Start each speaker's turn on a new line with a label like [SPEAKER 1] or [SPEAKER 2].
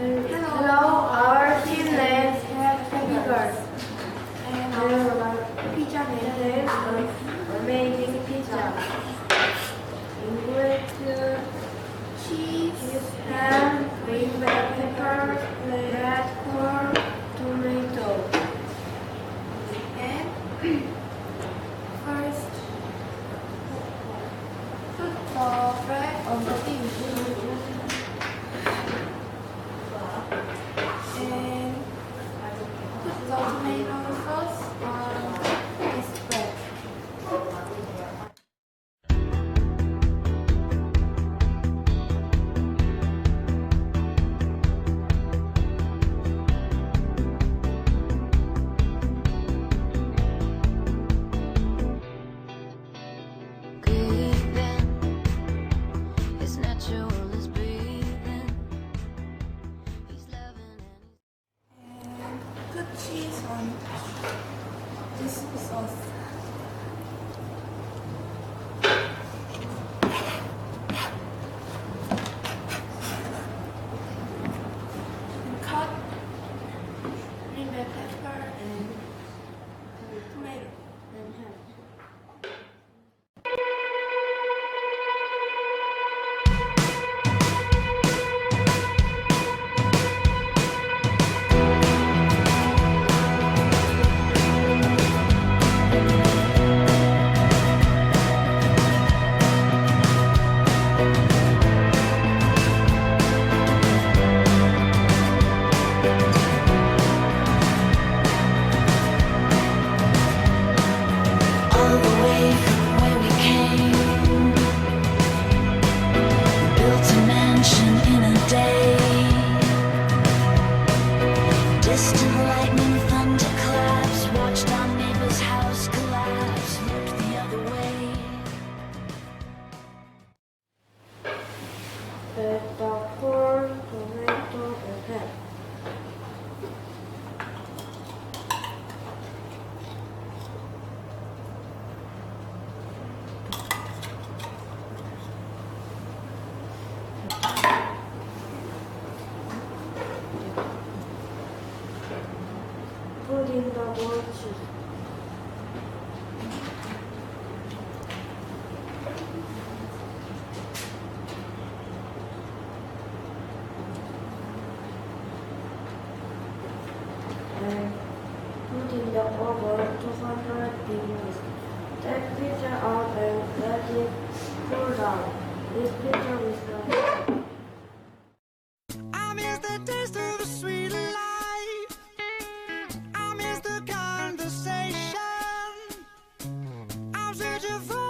[SPEAKER 1] Hello, our team name is Happy Girls. And our pizza name is Amazing Pizza. Include cheese, ham, green bell pepper, red corn, tomato. And first, put the bread on the dish. And put the tomato sauce on this bread. Put cheese on this sauce. And cut green bell pepper and tomato and ham.
[SPEAKER 2] All the way from where we came, built a mansion in a day. Distant lightning, thunderclaps, watched our neighbor's house collapse. Looked the other way.
[SPEAKER 1] Add the corn, tomato, and ham. Put in the boiled cheese. And put in the oven 200 degrees. Take pizza out and let it cool down. This pizza is done.
[SPEAKER 3] I miss the taste of the sweet life. I miss the conversation. I'm searching for